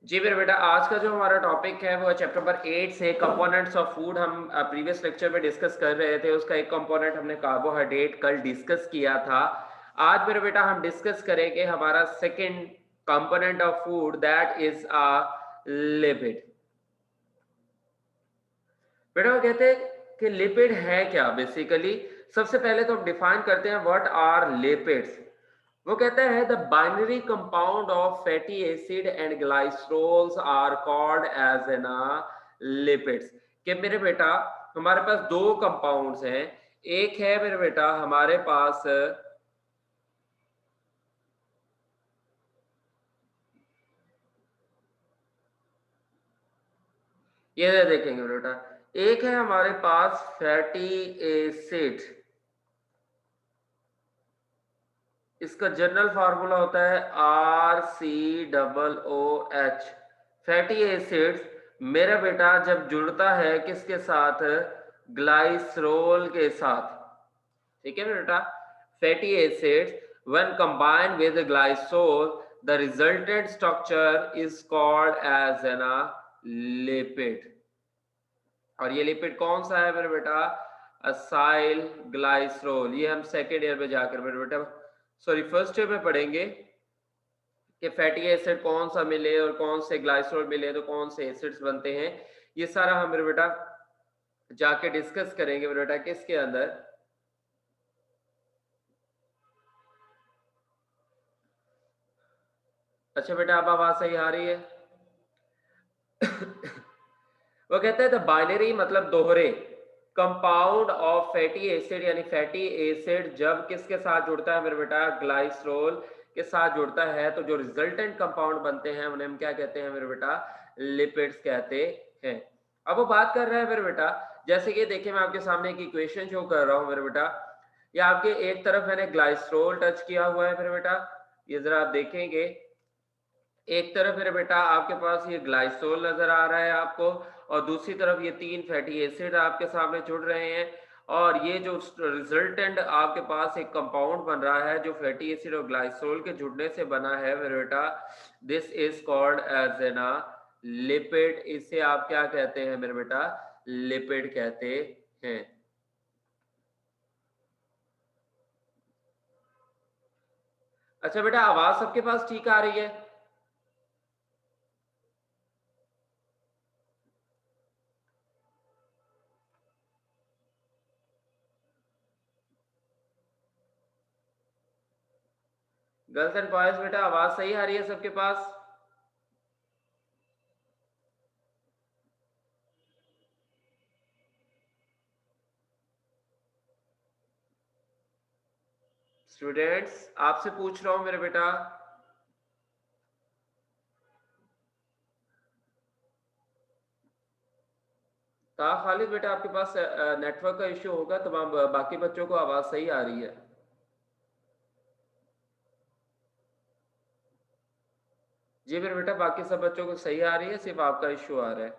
जी मेरे बेटा, आज का जो हमारा टॉपिक है वो है चैप्टर नंबर 8 से कंपोनेंट्स ऑफ फूड। हम प्रीवियस लेक्चर में डिस्कस कर रहे थे, उसका एक कंपोनेंट हमने कार्बोहाइड्रेट कल डिस्कस किया था। आज मेरे बेटा हम डिस्कस करेंगे हमारा second component of food, that is lipid. बेटा वो कहते हैं कि लिपिड है क्या बेसिकली। सबसे पहले तो हम डिफाइन करते हैं व्हाट आर लिपिड्स। वो कहता है the binary compound of fatty acid and glycerols are called as an lipids. कि मेरे बेटा हमारे पास दो कंपाउंड्स हैं। एक है मेरे बेटा हमारे पास, ये देखेंगे मेरे बेटा, एक है हमारे पास फैटी एसिड। इसका जनरल फार्मूला होता है RCOOH। फैटी एसिड्स मेरा बेटा जब जुड़ता है किसके साथ, ग्लाइसरोल के साथ। ठीक है बेटा, fatty acids when combined with glycerol the resultant structure is called as an lipid। और ये लिपिड कौन सा है मेरे बेटा, असाइल ग्लाइसरोल। ये हम सेकेंड ईयर में जाकर मेरे बेटा, सॉरी फर्स्ट ईयर में पढ़ेंगे कि फैटी एसिड कौन सा मिले और कौन से ग्लाइसरोल मिले तो कौन से एसिड्स बनते हैं। ये सारा हम मेरे बेटा जाके डिस्कस करेंगे मेरे बेटा किसके अंदर। अच्छा बेटा, अब आवाज सही आ रही है? वो कहते हैं द बाइनरी मतलब दोहरे कंपाउंड ऑफ फैटी एसिड, यानी फैटी एसिड जब किसके साथ जुड़ता है मेरे बेटा, ग्लाइसरोल के साथ जुड़ता है तो जो रिजल्टेंट कंपाउंड बनते हैं उन्हें हम क्या कहते हैं मेरे बेटा, लिपिड्स कहते हैं। अब वो बात कर रहे हैं मेरे बेटा, जैसे कि देखिए मैं आपके सामने एक इक्वेशन शो कर रहा हूं मेरे बेटा। ये आपके एक तरफ मैंने ग्लाइसरोल टच किया हुआ है मेरे बेटा, ये जरा आप देखेंगे। एक तरफ मेरे बेटा आपके पास ये ग्लाइसोल नजर आ रहा है आपको, और दूसरी तरफ ये तीन फैटी एसिड आपके सामने जुड़ रहे हैं। और ये जो रिजल्टेंट आपके पास एक कंपाउंड बन रहा है जो फैटी एसिड और ग्लाइसोल के जुड़ने से बना है मेरे बेटा, this is called as an lipid. इसे आप क्या कहते हैं मेरे बेटा, लिपिड कहते हैं। अच्छा बेटा, आवाज सबके पास ठीक आ रही है? गर्ल्स एंड बॉयज बेटा, आवाज सही आ रही है सबके पास? स्टूडेंट्स आपसे पूछ रहा हूं मेरे बेटा। खालिद बेटा, आपके पास नेटवर्क का इश्यू होगा, तमाम बाकी बच्चों को आवाज सही आ रही है। जी मेरे बेटा, बाकी सब बच्चों को सही आ रही है, सिर्फ आपका इश्यू आ रहा है।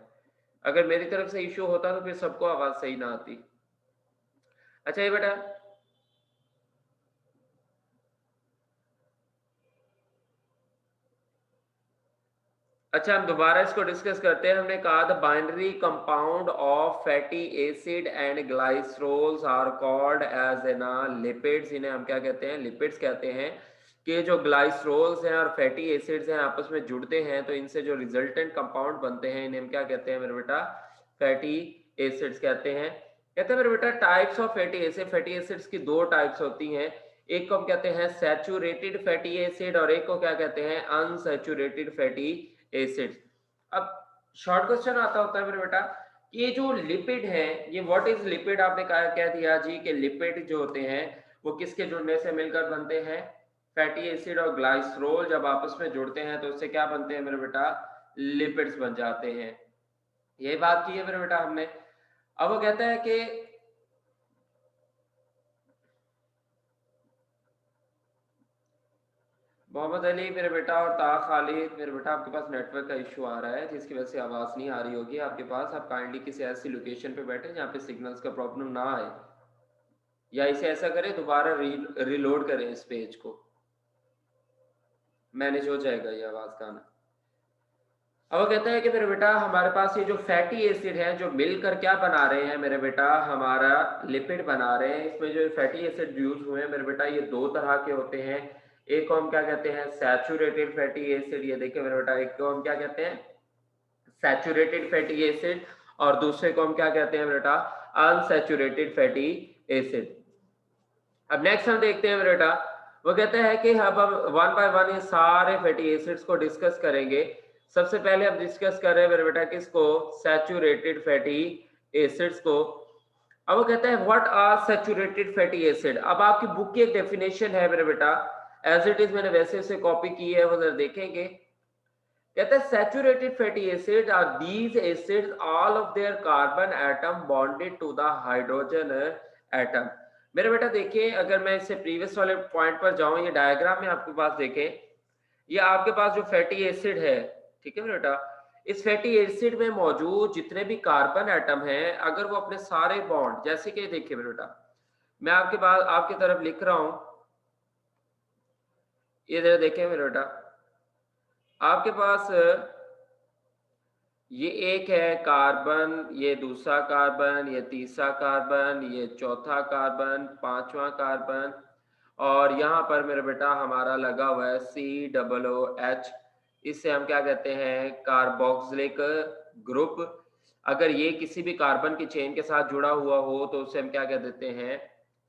अगर मेरी तरफ से इश्यू होता तो फिर सबको आवाज सही ना आती। अच्छा ये बेटा, अच्छा हम दोबारा इसको डिस्कस करते हैं। हमने कहा the binary compound of fatty acid and glycerols are called as an lipids. इन्हें हम क्या कहते हैं, लिपिड्स कहते हैं। कि जो ग्लाइसरोल्स हैं और फैटी एसिड्स हैं आपस में जुड़ते हैं तो इनसे जो रिजल्टेंट कंपाउंड बनते हैं इन्हें हम क्या कहते हैं मेरे बेटा, फैटी एसिड्स कहते हैं। कहते हैं मेरे बेटा types of fatty acid, fatty acids की दो टाइप्स होती हैं। एक को हम कहते हैं सैचुरेटेड फैटी एसिड और एक को क्या कहते हैं, अनसैचुरेटेड फैटी एसिड्स। अब शॉर्ट क्वेश्चन आता होता है मेरे बेटा, ये जो लिपिड है, ये व्हाट इज लिपिड, आपने कहा कह दिया जी कि लिपिड जो होते हैं वो किसके जुड़ने से मिलकर बनते हैं, फैटी एसिड और ग्लाइसरोल जब आपस में जुड़ते हैं तो उससे क्या बनते हैं मेरे बेटा, लिपिड्स बन जाते हैं। ये बात की है मेरे बेटा हमने। अब वो कहता है कि मोहम्मद अली मेरे बेटा और ता खालिद मेरे बेटा, आपके पास नेटवर्क का इशू आ रहा है जिसकी वजह से आवाज़ नहीं आ रही होगी आपके पास। आप काइंडली किसी ऐसी लोकेशन पे बैठे जहाँ पे सिग्नल्स का प्रॉब्लम ना आए, या इसे ऐसा करें दोबारा रीलोड करें इस पेज को, मैनेज हो जाएगा ये आवाज़ का आना। अब वो कहता है कि मेरे बेटा हमारे पास ये जो फैटी एसिड है जो मिलकर क्या बना रहे हैं मेरे बेटा, हमारा लिपिड बना रहे हैं। इसमें जो फैटी एसिड यूज हुए हैं मेरे बेटा ये दो तरह के होते हैं। एक को हम क्या कहते हैं सैचुरेटेड फैटी एसिड, ये देखिए मेरे बेटा, एक को हम क्या कहते हैं सैचुरेटेड फैटी एसिड, और दूसरे को हम क्या कहते हैं बेटा अनसैचुरेटेड फैटी एसिड। अब नेक्स्ट हम देखते हैं बेटा, वो कहते हैं कि अब हम वन बाय वन ये सारे फैटी एसिड्स को डिस्कस करेंगे। सबसे पहले हम डिस्कस कर रहे हैं मेरे बेटा किसको, सैचुरेटेड फैटी एसिड्स को। अब वो कहता है what are saturated fatty acid. अब आपकी बुक की एक डेफिनेशन है मेरे बेटा, एज इट इज मैंने वैसे से कॉपी की है, वो जरा देखेंगे। कहता है saturated fatty acid are these acids all of their carbon atom bonded to the hydrogen atom. मेरे बेटा देखिए, अगर मैं इससे प्रीवियस वाले पॉइंट पर जाऊं, ये डायग्राम में आपके पास देखें, ये आपके पास जो फैटी एसिड है, ठीक है मेरे बेटा, इस फैटी एसिड में मौजूद जितने भी कार्बन एटम हैं, अगर वो अपने सारे बॉन्ड, जैसे कि देखिए मेरे बेटा, मैं आपके पास आपकी तरफ लिख रहा हूं, ये जरा देखें मेरे बेटा, आपके पास ये एक है कार्बन, ये दूसरा कार्बन, ये तीसरा कार्बन, ये चौथा कार्बन, पांचवा कार्बन, और यहाँ पर मेरे बेटा हमारा लगा हुआ है COOH। इसे हम क्या कहते हैं कार्बोक्सिलिक ग्रुप। अगर ये किसी भी कार्बन की चेन के साथ जुड़ा हुआ हो तो उसे हम क्या कह देते हैं,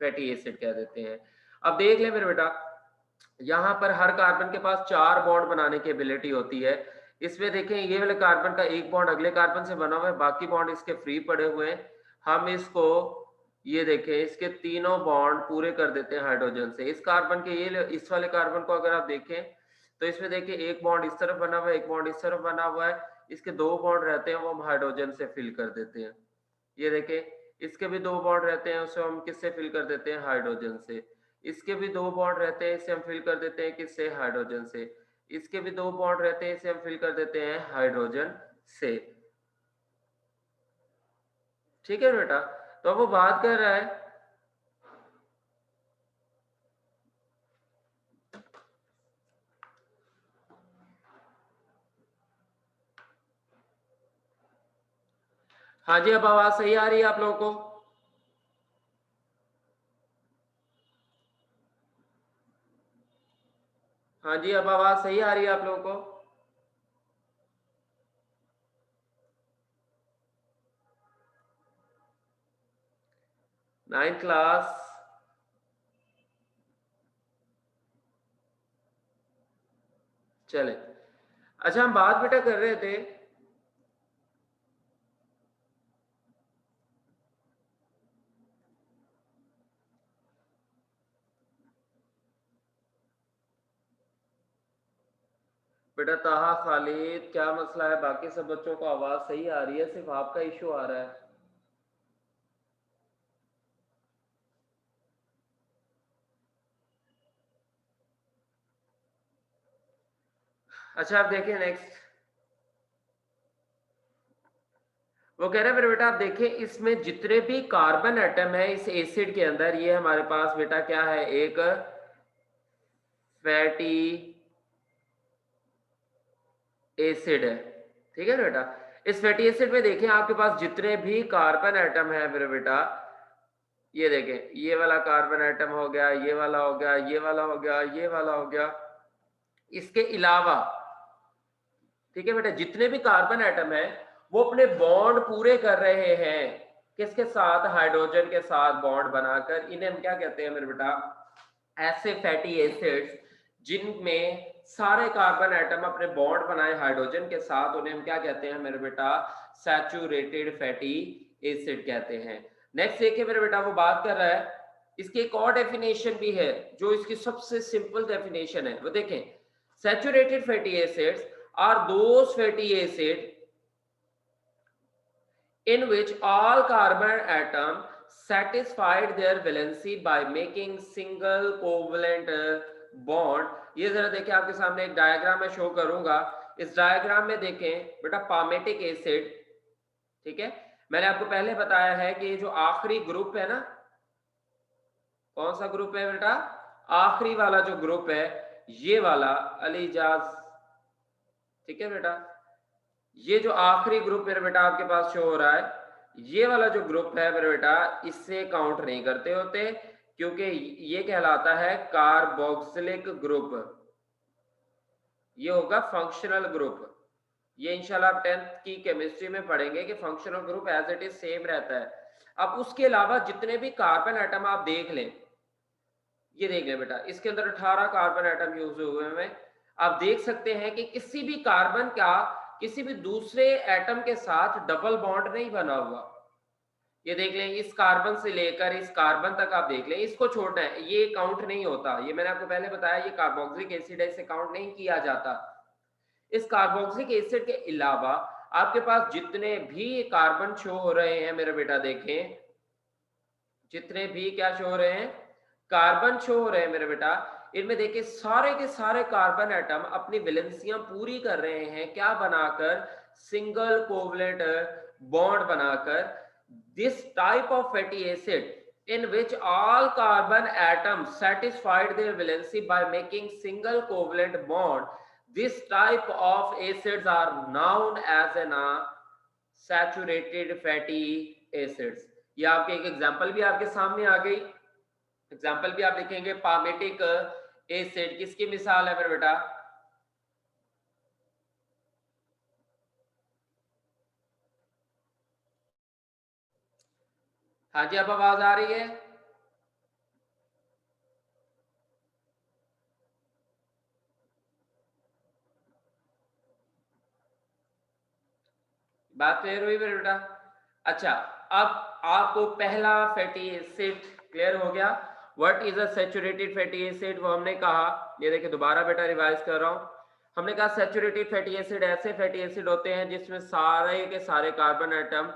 फैटी एसिड कह देते हैं। अब देख ले मेरे बेटा, यहाँ पर हर कार्बन के पास 4 बॉन्ड बनाने की एबिलिटी होती है। इसमें देखें ये वाले कार्बन का एक बॉन्ड अगले कार्बन से बना हुआ है, बाकी बॉन्ड इसके फ्री पड़े हुए हैं। हम इसको ये देखें, इसके तीनों बॉन्ड पूरे कर देते हैं हाइड्रोजन से। इस कार्बन के ये इस वाले कार्बन को अगर आप देखें तो इसमें देखिए एक बॉन्ड इस तरफ बना हुआ है, एक बॉन्ड इस तरफ बना हुआ है, इसके 2 बॉन्ड रहते हैं, वो हम हाइड्रोजन से फिल कर देते हैं। ये देखें इसके भी 2 बॉन्ड रहते हैं, उसे हम किससे फिल कर देते हैं, हाइड्रोजन से। इसके भी 2 बॉन्ड रहते हैं, इसे हम फिल कर देते हैं किससे, हाइड्रोजन से। इसके भी 2 बॉन्ड रहते हैं, इसे हम फिल कर देते हैं हाइड्रोजन से। ठीक है बेटा, तो अब वो बात कर रहा है, हाँ जी अब आवाज सही आ रही है आप लोगों को? हाँ जी अब आवाज सही आ रही है आप लोगों को? नाइन्थ क्लास, चले। अच्छा हम बात बेटा कर रहे थे, बेटा ताहा खालिद क्या मसला है, बाकी सब बच्चों को आवाज सही आ रही है, सिर्फ आपका इशू आ रहा है? अच्छा आप देखिए नेक्स्ट, वो कह रहे हैं मेरे बेटा आप देखिए इसमें जितने भी कार्बन एटम है इस एसिड के अंदर, ये हमारे पास बेटा क्या है, एक फैटी एसिड है। ठीक है बेटा, इस फैटी एसिड में देखें आपके पास जितने भी कार्बन एटम है मेरे बेटा, ये देखें ये वाला कार्बन एटम हो गया, ये वाला हो गया, ये वाला हो गया, ये वाला हो गया। इसके अलावा ठीक है बेटा, जितने भी कार्बन एटम है वो अपने बॉन्ड पूरे कर रहे हैं किसके साथ, हाइड्रोजन के साथ बॉन्ड बनाकर। इन्हें हम क्या कहते हैं मेरे बेटा, ऐसे फैटी एसिड्स जिनमें सारे कार्बन एटम अपने बॉन्ड बनाए हाइड्रोजन के साथ, उन्हें हम क्या कहते हैं मेरे बेटा, सैचुरेटेड फैटी एसिड कहते हैं। नेक्स्ट देखिए मेरे बेटा, वो बात कर रहा है, इसकी एक और डेफिनेशन भी है जो इसकी सबसे सिंपल डेफिनेशन है, वो देखें, saturated fatty acids are those fatty acid in which all carbon atom satisfied their valency by making single covalent bond। ये जरा देखें, आपके सामने एक डायग्राम में शो करूंगा। इस डायग्राम में देखें बेटा पामेटिक एसिड, ठीक है, मैंने आपको पहले बताया है कि ये जो आखिरी ग्रुप है ना, कौन सा ग्रुप है बेटा, आखिरी वाला जो ग्रुप है ये वाला अलीजाज, ठीक है बेटा, ये जो आखिरी ग्रुप मेरे बेटा आपके पास शो हो रहा है, ये वाला जो ग्रुप है मेरे बेटा, इससे काउंट नहीं करते होते, क्योंकि ये कहलाता है कार्बोक्सिलिक ग्रुप। ये होगा फंक्शनल ग्रुप। ये इंशाल्लाह आप 10th की केमिस्ट्री में पढ़ेंगे कि functional group as it is same रहता है। अब उसके अलावा जितने भी कार्बन एटम आप देख लें, ये देख लें बेटा, इसके अंदर 18 कार्बन एटम यूज हुए हैं। आप देख सकते हैं कि किसी भी कार्बन का किसी भी दूसरे एटम के साथ डबल बॉन्ड नहीं बना हुआ। ये देख लें, इस कार्बन से लेकर इस कार्बन तक आप देख लें, इसको छोड़ना है, ये काउंट नहीं होता। ये मैंने आपको पहले बताया, ये कार्बोक्सिलिक एसिड है, इसे काउंट नहीं किया जाता। इस कार्बोक्सिलिक एसिड के अलावा आपके पास जितने भी कार्बन शो हो रहे हैं मेरे बेटा, देखें जितने भी क्या शो हो रहे हैं, कार्बन शो हो रहे हैं मेरे बेटा, इनमें देखिए सारे के सारे कार्बन एटम अपनी वैलेंसियां पूरी कर रहे हैं, क्या बनाकर, सिंगल कोवलेंट बॉन्ड बनाकर। This type of fatty acid in which all carbon atoms satisfied their valency by making single covalent bond, this type of acids are known as an saturated fatty acids। ये आपके एक example भी आपके सामने आ गई। Example भी आप लिखेंगे, पामेटिक एसिड किसकी मिसाल है मेरे बेटा? हाँ जी, अब आवाज आ रही है? बात क्लियर हुई मेरे बेटा? अच्छा, अब आपको पहला फैटी एसिड क्लियर हो गया। What is a saturated fatty acid, वो हमने कहा। ये देखिए दोबारा बेटा रिवाइज कर रहा हूं। हमने कहा सैचुरेटेड फैटी एसिड ऐसे फैटी एसिड होते हैं जिसमें सारे के सारे कार्बन एटम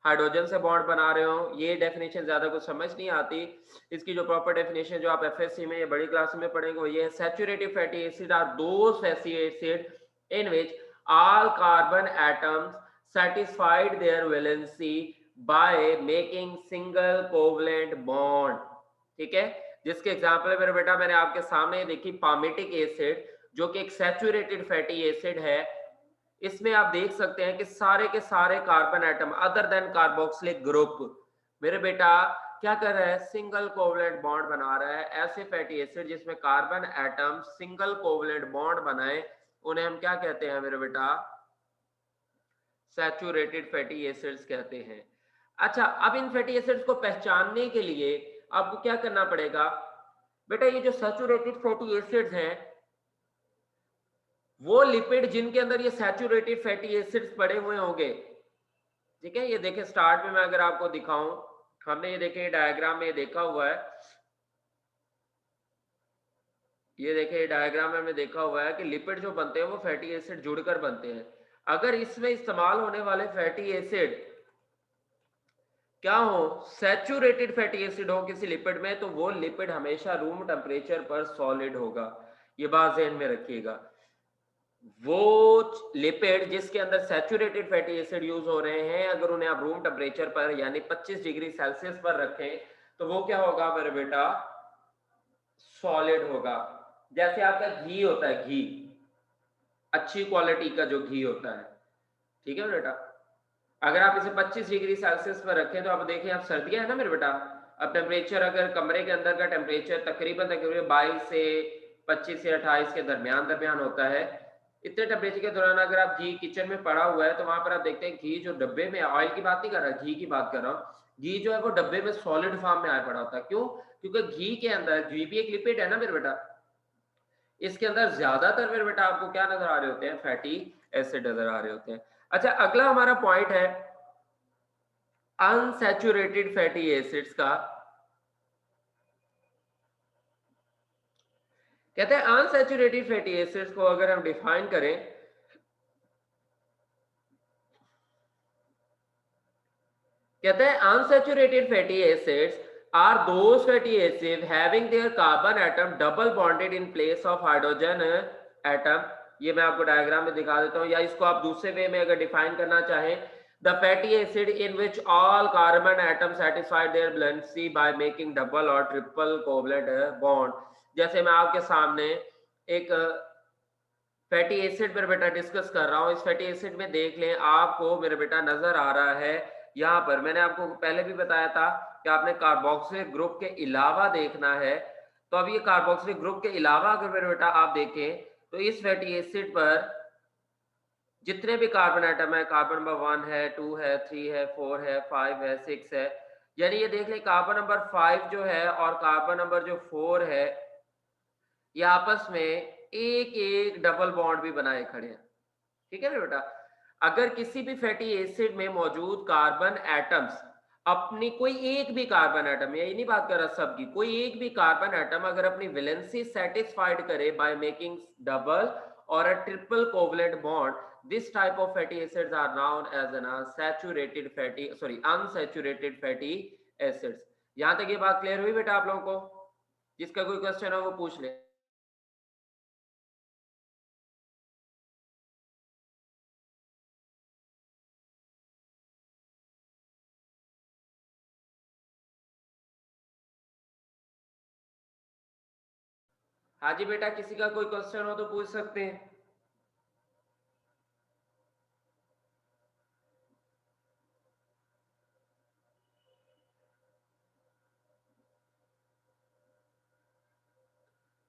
हाइड्रोजन से बॉन्ड बना रहे हो। ये डेफिनेशन ज्यादा कुछ समझ नहीं आती। इसकी जो प्रॉपर डेफिनेशन जो आप एफएससी में या बड़ी क्लास में पढ़ेंगे वो ये है, saturated fatty acid are those fatty acid in which all carbon atoms satisfied their valency by making single covalent bond। ठीक है, जिसके एग्जांपल है मेरे बेटा, मैंने आपके सामने देखी पामेटिक एसिड, जो कि एक सैचुरेटेड फैटी एसिड है। इसमें आप देख सकते हैं कि सारे के सारे carbon atom other than carboxylic group मेरे बेटा क्या कर रहा है, सिंगल कोवलेंट बॉन्ड बना रहा है। ऐसे फैटी एसिड जिसमें carbon atom single covalent bond बनाए, उन्हें हम क्या कहते हैं मेरे बेटा? सैचुरेटेड फैटी एसिड्स कहते हैं। अच्छा, अब इन फैटी एसिड्स को पहचानने के लिए आपको क्या करना पड़ेगा बेटा? ये जो सैचुरेटेड फैटी एसिड्स हैं, वो लिपिड जिनके अंदर ये सैचुरेटेड फैटी एसिड्स पड़े हुए होंगे, ठीक है। ये देखें, स्टार्ट में मैं अगर आपको दिखाऊं, हमने ये देखें डायग्राम में देखा हुआ है, ये देखिए डायग्राम में हमने देखा हुआ है कि लिपिड जो बनते हैं वो फैटी एसिड जुड़कर बनते हैं। अगर इसमें इस्तेमाल होने वाले फैटी एसिड क्या हो, सैचुरेटेड फैटी एसिड हो किसी लिपिड में, तो वो लिपिड हमेशा रूम टेम्परेचर पर सॉलिड होगा। ये बात ध्यान में रखिएगा। वो लिपिड जिसके अंदर सैचुरेटेड फैटी एसिड यूज हो रहे हैं, अगर उन्हें आप रूम टेम्परेचर पर यानी 25 डिग्री सेल्सियस पर रखें, तो वो क्या होगा मेरे बेटा? सॉलिड होगा। जैसे आपका घी होता है, घी अच्छी क्वालिटी का जो घी होता है, ठीक है बेटा, अगर आप इसे 25 डिग्री सेल्सियस पर रखें, तो आप देखें, आप सर्दियां है ना मेरे बेटा, अब टेम्परेचर अगर कमरे के अंदर का टेम्परेचर तकरीबन 22 से 25 से 28 के दरमियान होता है। इतने टेम्परेचर के दौरान अगर आप घी किचन में पड़ा हुआ है, तो वहां पर आप देखते हैं घी जो डब्बे में, ऑयल की बात नहीं कर रहा, घी की बात कर रहा हूँ, घी जो है वो डब्बे में सॉलिड फॉर्म में आया पड़ा होता है। क्यों? क्योंकि घी के अंदर, घी भी एक लिपिड है ना मेरे बेटा, इसके अंदर ज्यादातर मेरे बेटा आपको क्या नजर आ रहे होते हैं? फैटी एसिड नजर आ रहे होते हैं। अच्छा, अगला हमारा पॉइंट है अनसैचुरेटेड फैटी एसिड्स का। कहते हैं अनसैचुरेटेड फैटी एसिड्स को अगर हम डिफाइन करें, कहते हैं unsaturated fatty acids are those fatty acid having their carbon atom double bonded in place of hydrogen atom. ये मैं आपको डायग्राम में दिखा देता हूं, या इसको आप दूसरे वे में अगर डिफाइन करना चाहें, the fatty acid in which all carbon atom satisfied their valency by making double और ट्रिपल कोवलेंट बॉन्ड। जैसे मैं आपके सामने एक फैटी एसिड मेरे बेटा डिस्कस कर रहा हूँ। इस फैटी एसिड में देख लें, आपको मेरे बेटा नजर आ रहा है यहाँ पर, मैंने आपको पहले भी बताया था कि आपने कार्बोक्सिलिक ग्रुप के अलावा देखना है। तो अब ये कार्बोक्सिलिक ग्रुप के अलावा अगर मेरे बेटा आप देखें तो इस फैटी एसिड पर जितने भी कार्बन एटम है, कार्बन नंबर 1 है, 2 है, 3 है, 4 है, 5 है, 6 है, यानी ये देख लें कार्बन नंबर 5 जो है और कार्बन नंबर जो 4 है, ये आपस में एक-एक डबल बॉन्ड भी बनाए खड़े हैं। ठीक है ना बेटा? अगर किसी भी फैटी एसिड में मौजूद कार्बन एटम्स अपनी कोई एक भी कार्बन एटम, ये नहीं बात कर रहा सबकी, कोई एक भी कार्बन एटम अगर अपनी वैलेंसी सेटिस्फाइड करे बाय मेकिंग डबल और uh triple covalent bond, this type of fatty acids are known as an saturated fatty unsaturated fatty acids. यहां तक ये बात क्लियर हुई बेटा आप लोगों को? जिसका कोई क्वेश्चन हो वो पूछ ले। हाँ जी बेटा, किसी का कोई क्वेश्चन हो तो पूछ सकते हैं।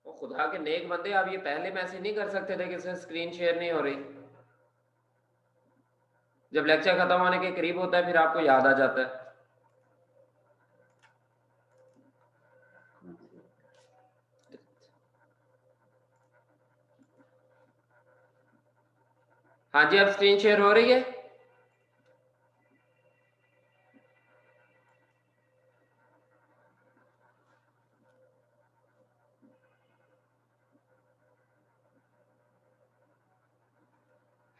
वो खुदा के नेक बंदे, आप ये पहले मैसेज नहीं कर सकते थे कि स्क्रीन शेयर नहीं हो रही? जब लेक्चर खत्म होने के करीब होता है फिर आपको याद आ जाता है। हाँ जी, अब स्क्रीन शेयर हो रही है?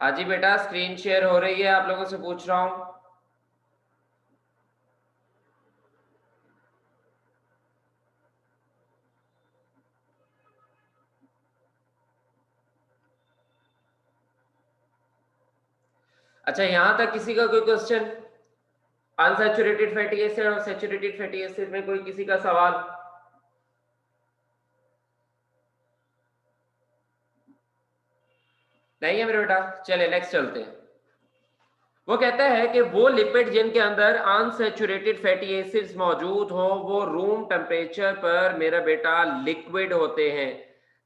हाँ जी बेटा, स्क्रीन शेयर हो रही है, आप लोगों से पूछ रहा हूँ। अच्छा, यहां तक किसी का कोई क्वेश्चन? अनसैचुरेटेड फैटी एसिड और सैचुरेटेड फैटी एसिड में कोई किसी का सवाल? नहीं है मेरे बेटा, चले नेक्स्ट चलते हैं। वो कहता है कि वो लिपिड जिनके अंदर अनसैचुरेटेड फैटी एसिड्स मौजूद हो वो रूम टेम्परेचर पर मेरा बेटा लिक्विड होते हैं।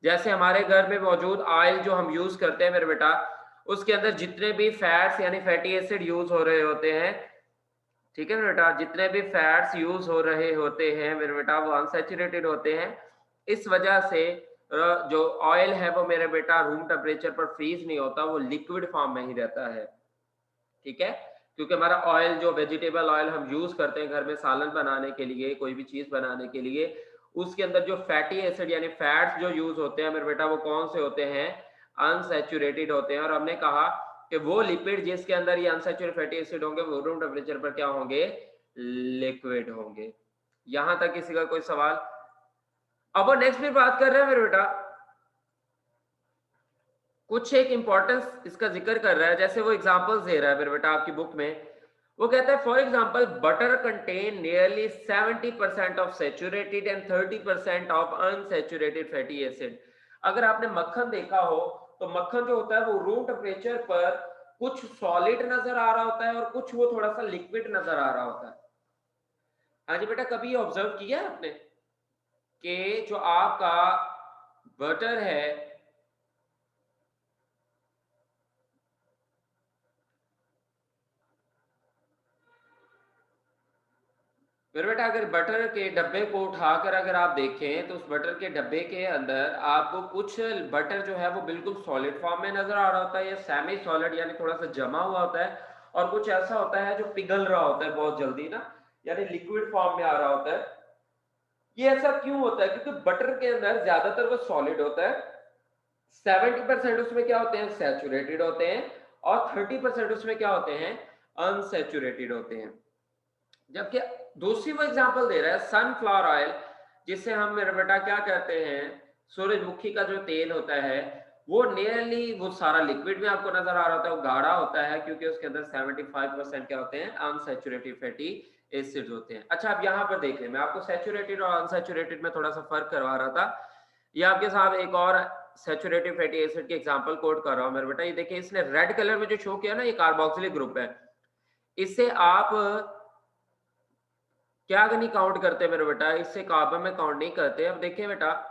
जैसे हमारे घर में मौजूद ऑयल जो हम यूज करते हैं मेरे बेटा, उसके अंदर जितने भी फैट्स यानी फैटी एसिड यूज हो रहे होते हैं, ठीक है मेरे बेटा, जितने भी फैट्स यूज हो रहे होते हैं मेरे बेटा वो अनसैचुरेटेड होते हैं। इस वजह से जो ऑयल है वो मेरे बेटा रूम टेम्परेचर पर फ्रीज नहीं होता, वो लिक्विड फॉर्म में ही रहता है। ठीक है, क्योंकि हमारा ऑयल जो वेजिटेबल ऑयल हम यूज करते हैं घर में सालन बनाने के लिए, कोई भी चीज बनाने के लिए, उसके अंदर जो फैटी एसिड यानी फैट्स जो यूज होते हैं मेरे बेटा वो कौन से होते हैं? अनसैचुरेटेड होते हैं। और हमने कहा कि वो लिपिड जिसके अंदर ये अनसैचुरेटेड फैटी एसिड होंगे वो रूम टेम्परेचर पर क्या होंगे? लिक्विड होंगे। यहां तक किसी का कोई सवाल? अब वो नेक्स्ट फिर बात कर रहे हैं मेरे बेटा, कुछ एक इंपॉर्टेंस इसका जिक्र कर रहा है, जैसे वो एग्जांपल्स दे रहा है मेरे बेटा आपकी बुक में। वो कहता है for example butter contain nearly 70% of saturated and 30% of unsaturated fatty acid. अगर आपने मक्खन देखा हो तो मक्खन जो होता है वो रूम टेम्परेचर पर कुछ सॉलिड नजर आ रहा होता है और कुछ वो थोड़ा सा लिक्विड नजर आ रहा होता है। हाँ जी बेटा, कभी ऑब्जर्व किया है आपने कि जो आपका बटर है, मेरे बेटा अगर बटर के डब्बे को उठाकर अगर आप देखें तो उस बटर के डब्बे के अंदर आपको कुछ बटर जो है वो बिल्कुल सॉलिड फॉर्म में नजर आ रहा होता है या सेमी सॉलिड यानी थोड़ा सा जमा हुआ होता है, और कुछ ऐसा होता है जो पिघल रहा होता है बहुत जल्दी ना, यानी लिक्विड फॉर्म में आ रहा होता है। ये ऐसा क्यों होता है? क्योंकि बटर के अंदर ज्यादातर वो सॉलिड होता है, 70% उसमें क्या होते हैं? सैचुरेटेड होते हैं, और 30% उसमें क्या होते हैं? अनसैचुरेटेड होते हैं। जबकि दूसरी वो एग्जांपल दे रहा है सनफ्लावर ऑयल, जिससे हम मेरा बेटा क्या कहते हैं, सूरजमुखी का जो तेल होता है वो नियरली वो सारा लिक्विड में आपको नजर आ रहा होता है, वो गाढ़ा होता है क्योंकि उसके अंदर 75% क्या होते हैं? अनसैचुरेटेड फैटी एसिड्स होते हैं। अच्छा, अब यहाँ पर देखें, मैं आपको सैचुरेटेड और अनसैचुरेटेड में थोड़ा सा फर्क करवा रहा था। ये आपके साथ एक और सैचुरेटेड फैटी एसिड की एग्जांपल कोट कर रहा हूं मेरे बेटा, ये देखिए इसने रेड कलर में जो शो किया ना, ये कार्बोक्सिलिक ग्रुप है। इससे आप क्या नहीं काउंट करते मेरे बेटा, इससे कार्बन में काउंट नहीं करते। अब देखिए बेटा,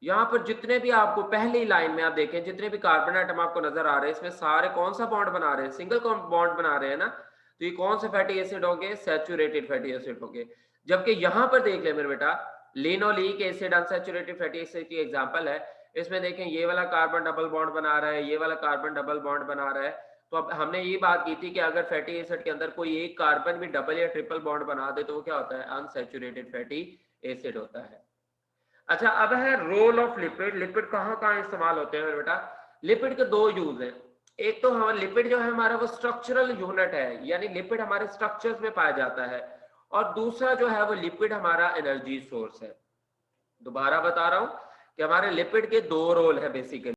यहाँ पर जितने भी आपको पहली लाइन में आप देखें, जितने भी कार्बन आइटम आपको नजर आ रहे हैं, इसमें सारे कौन सा बॉन्ड बना रहे हैं? सिंगल बॉन्ड बना रहे हैं ना। तो ये कौन से फैटी एसिड होंगे? सैचुरेटेड फैटी एसिड होंगे। जबकि यहाँ पर देख ले मेरे बेटा, linoleic acid unsaturated fatty acid की एग्जांपल है। इसमें देखें ये वाला कार्बन डबल बॉन्ड बना रहा है, ये वाला कार्बन डबल बॉन्ड बना रहा है। तो अब हमने ये बात की थी कि अगर फैटी एसिड के अंदर कोई एक कार्बन भी डबल या ट्रिपल बॉन्ड बना दे तो वो क्या होता है? अनसैचुरेटेड फैटी एसिड होता है। अच्छा, अब है रोल ऑफ लिपिड। लिपिड कहाँ कहाँ इस्तेमाल होते हैं बेटा? लिपिड के दो यूज हैं। एक तो हम लिपिड जो है हमारा वो स्ट्रक्चरल यूनिट है, यानी लिपिड हमारे स्ट्रक्चर्स में पाया जाता है। और दूसरा जो है वो लिपिड हमारा एनर्जी सोर्स है। दोबारा बता रहा हूं कि हमारे लिपिड के दो रोल है बेसिकली।